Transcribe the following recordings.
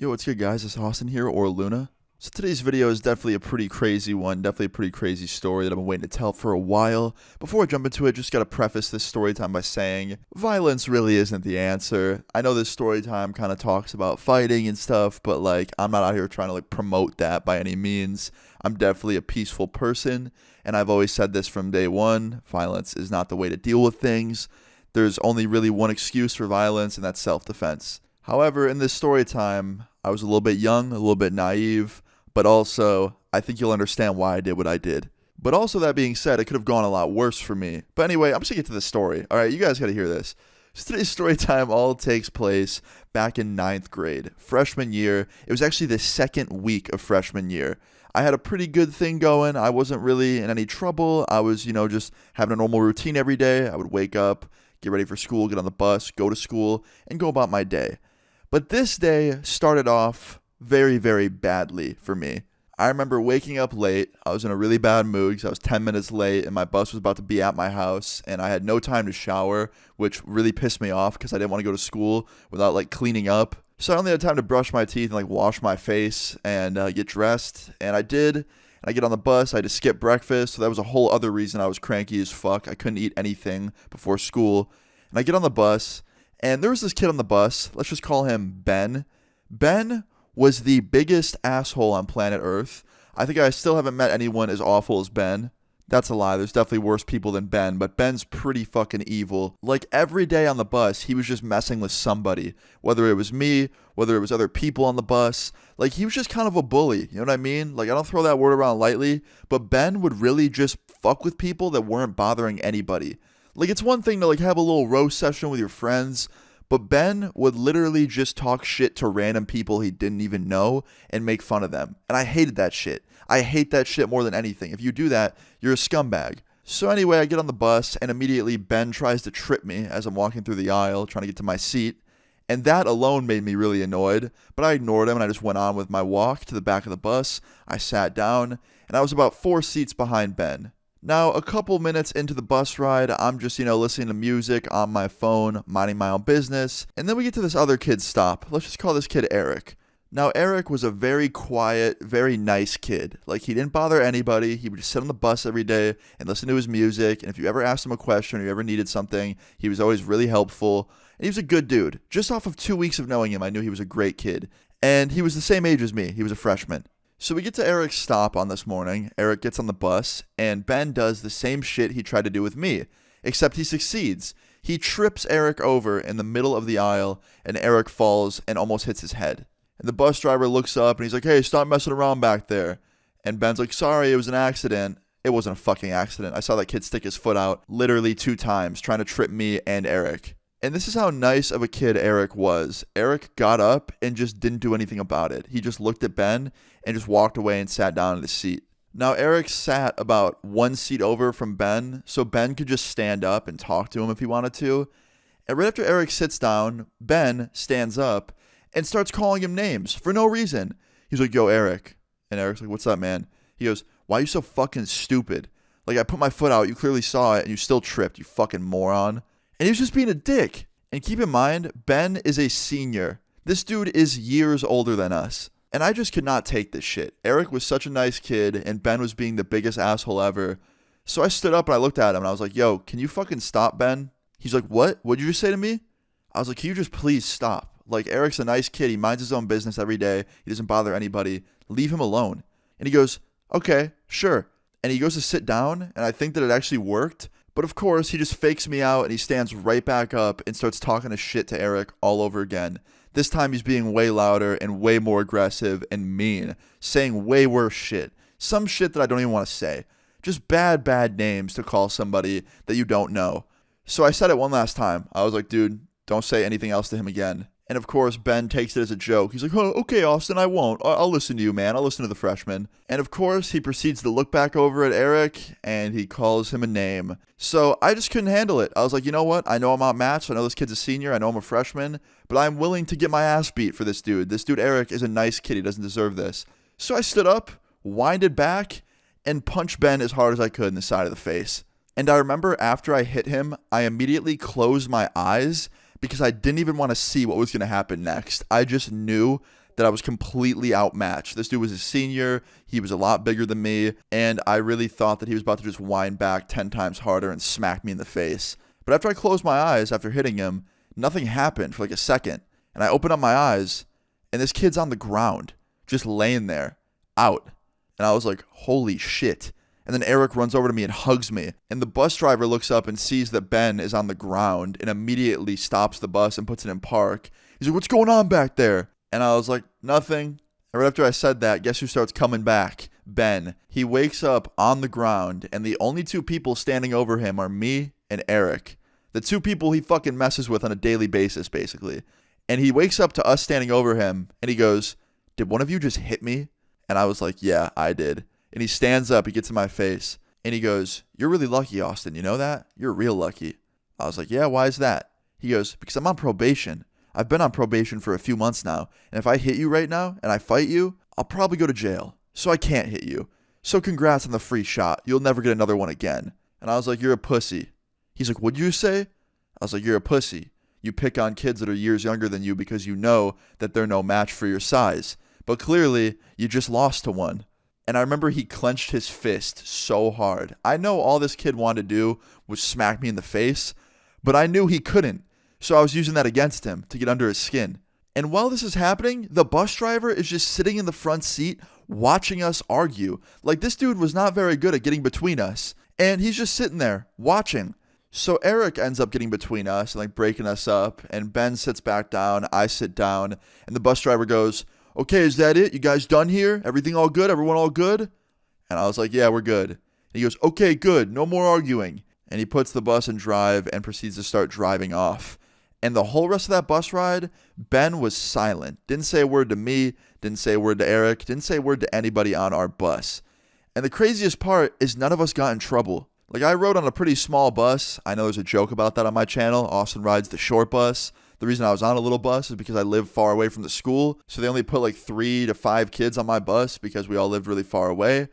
Yo, what's good, guys? It's Austin here, or Luna. So today's video is definitely a pretty crazy one, definitely a pretty crazy story that I've been waiting to tell for a while. Before I jump into it, just gotta preface this story time by saying, violence really isn't the answer. I know this story time kind of talks about fighting and stuff, but I'm not out here trying to promote that by any means. I'm definitely a peaceful person, and I've always said this from day one, violence is not the way to deal with things. There's only really one excuse for violence, and that's self-defense. However, in this story time, I was a little bit young, a little bit naive, but also, I think you'll understand why I did what I did. But also, that being said, it could have gone a lot worse for me. But anyway, I'm just gonna get to the story. Alright, you guys gotta hear this. So today's story time all takes place back in 9th grade, freshman year. It was actually the second week of freshman year. I had a pretty good thing going. I wasn't really in any trouble. I was, just having a normal routine every day. I would wake up, get ready for school, get on the bus, go to school, and go about my day. But this day started off very, very badly for me. I remember waking up late. I was in a really bad mood because I was 10 minutes late and my bus was about to be at my house and I had no time to shower, which really pissed me off because I didn't want to go to school without cleaning up. So I only had time to brush my teeth and wash my face and get dressed, and I did. And I get on the bus. I had to skip breakfast, so that was a whole other reason I was cranky as fuck. I couldn't eat anything before school. And I get on the bus. And there was this kid on the bus, let's just call him Ben. Ben was the biggest asshole on planet Earth. I think I still haven't met anyone as awful as Ben. That's a lie, there's definitely worse people than Ben, but Ben's pretty fucking evil. Every day on the bus, he was just messing with somebody. Whether it was me, whether it was other people on the bus. He was just kind of a bully, you know what I mean? I don't throw that word around lightly, but Ben would really just fuck with people that weren't bothering anybody. It's one thing to have a little roast session with your friends, but Ben would literally just talk shit to random people he didn't even know and make fun of them. And I hated that shit. I hate that shit more than anything. If you do that, you're a scumbag. So anyway, I get on the bus and immediately Ben tries to trip me as I'm walking through the aisle trying to get to my seat. And that alone made me really annoyed, but I ignored him and I just went on with my walk to the back of the bus. I sat down and I was about 4 seats behind Ben. Now, a couple minutes into the bus ride, I'm just, listening to music on my phone, minding my own business, and then we get to this other kid's stop. Let's just call this kid Eric. Now, Eric was a very quiet, very nice kid. He didn't bother anybody. He would just sit on the bus every day and listen to his music, and if you ever asked him a question or you ever needed something, he was always really helpful, and he was a good dude. Just off of 2 weeks of knowing him, I knew he was a great kid, and he was the same age as me. He was a freshman. So we get to Eric's stop on this morning. Eric gets on the bus, and Ben does the same shit he tried to do with me, except he succeeds. He trips Eric over in the middle of the aisle, and Eric falls and almost hits his head. And the bus driver looks up, and he's like, "Hey, stop messing around back there." And Ben's like, "Sorry, it was an accident." It wasn't a fucking accident. I saw that kid stick his foot out literally 2 times, trying to trip me and Eric. And this is how nice of a kid Eric was. Eric got up and just didn't do anything about it. He just looked at Ben and just walked away and sat down in his seat. Now, Eric sat about 1 seat over from Ben, so Ben could just stand up and talk to him if he wanted to. And right after Eric sits down, Ben stands up and starts calling him names for no reason. He's like, "Yo, Eric." And Eric's like, "What's up, man?" He goes, "Why are you so fucking stupid? I put my foot out, you clearly saw it, and you still tripped, you fucking moron." And he was just being a dick. And keep in mind, Ben is a senior. This dude is years older than us. And I just could not take this shit. Eric was such a nice kid, and Ben was being the biggest asshole ever. So I stood up and I looked at him and I was like, "Yo, can you fucking stop, Ben?" He's like, "What? What'd you just say to me?" I was like, "Can you just please stop? Eric's a nice kid. He minds his own business every day. He doesn't bother anybody. Leave him alone." And he goes, "Okay, sure." And he goes to sit down, and I think that it actually worked. But of course, he just fakes me out and he stands right back up and starts talking to shit to Eric all over again. This time he's being way louder and way more aggressive and mean, saying way worse shit. Some shit that I don't even want to say. Just bad names to call somebody that you don't know. So I said it one last time. I was like, "Dude, don't say anything else to him again." And of course, Ben takes it as a joke. He's like, "Oh, okay, Austin, I won't. I'll listen to you, man. I'll listen to the freshman." And of course, he proceeds to look back over at Eric, and he calls him a name. So I just couldn't handle it. I was like, you know what? I know I'm outmatched. I know this kid's a senior. I know I'm a freshman. But I'm willing to get my ass beat for this dude. This dude, Eric, is a nice kid. He doesn't deserve this. So I stood up, winded back, and punched Ben as hard as I could in the side of the face. And I remember after I hit him, I immediately closed my eyes because I didn't even want to see what was going to happen next. I just knew that I was completely outmatched. This dude was a senior. He was a lot bigger than me. And I really thought that he was about to just wind back 10 times harder and smack me in the face. But after I closed my eyes after hitting him, nothing happened for like a second. And I opened up my eyes, and this kid's on the ground, just laying there, out. And I was like, holy shit. And then Eric runs over to me and hugs me. And the bus driver looks up and sees that Ben is on the ground and immediately stops the bus and puts it in park. He's like, what's going on back there? And I was like, nothing. And right after I said that, guess who starts coming back? Ben. He wakes up on the ground, and the only two people standing over him are me and Eric. The two people he fucking messes with on a daily basis, basically. And he wakes up to us standing over him, and he goes, did one of you just hit me? And I was like, yeah, I did. And he stands up, he gets in my face, and he goes, you're really lucky, Austin, you know that? You're real lucky. I was like, yeah, why is that? He goes, because I'm on probation. I've been on probation for a few months now, and if I hit you right now, and I fight you, I'll probably go to jail. So I can't hit you. So congrats on the free shot. You'll never get another one again. And I was like, you're a pussy. He's like, what'd you say? I was like, you're a pussy. You pick on kids that are years younger than you because you know that they're no match for your size. But clearly, you just lost to one. And I remember he clenched his fist so hard. I know all this kid wanted to do was smack me in the face, but I knew he couldn't. So I was using that against him to get under his skin. And while this is happening, the bus driver is just sitting in the front seat watching us argue. Like, this dude was not very good at getting between us. And he's just sitting there watching. So Eric ends up getting between us and like breaking us up. And Ben sits back down. I sit down. And the bus driver goes, okay, is that it? You guys done here? Everything all good? Everyone all good? And I was like, yeah, we're good. And he goes, okay, good. No more arguing. And he puts the bus in drive and proceeds to start driving off. And the whole rest of that bus ride, Ben was silent. Didn't say a word to me. Didn't say a word to Eric. Didn't say a word to anybody on our bus. And the craziest part is none of us got in trouble. Like, I rode on a pretty small bus. I know there's a joke about that on my channel. Austin rides the short bus. The reason I was on a little bus is because I live far away from the school. So they only put like 3 to 5 kids on my bus because we all lived really far away.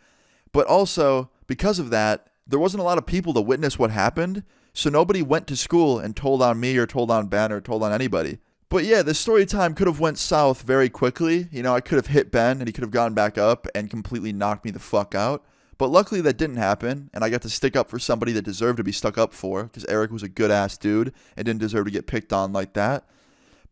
But also, because of that, there wasn't a lot of people to witness what happened. So nobody went to school and told on me or told on Ben or told on anybody. But yeah, this story time could have went south very quickly. You know, I could have hit Ben and he could have gone back up and completely knocked me the fuck out. But luckily that didn't happen, and I got to stick up for somebody that deserved to be stuck up for, because Eric was a good-ass dude and didn't deserve to get picked on like that.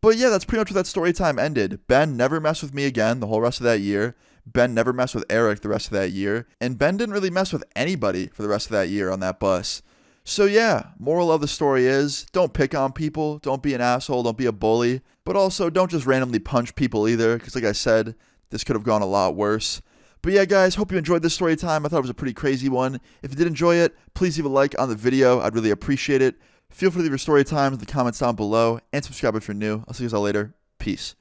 But yeah, that's pretty much where that story time ended. Ben never messed with me again the whole rest of that year. Ben never messed with Eric the rest of that year. And Ben didn't really mess with anybody for the rest of that year on that bus. So yeah, moral of the story is, don't pick on people, don't be an asshole, don't be a bully. But also, don't just randomly punch people either, because like I said, this could have gone a lot worse. But yeah, guys, hope you enjoyed this story time. I thought it was a pretty crazy one. If you did enjoy it, please leave a like on the video. I'd really appreciate it. Feel free to leave your story times in the comments down below, and subscribe if you're new. I'll see you guys all later. Peace.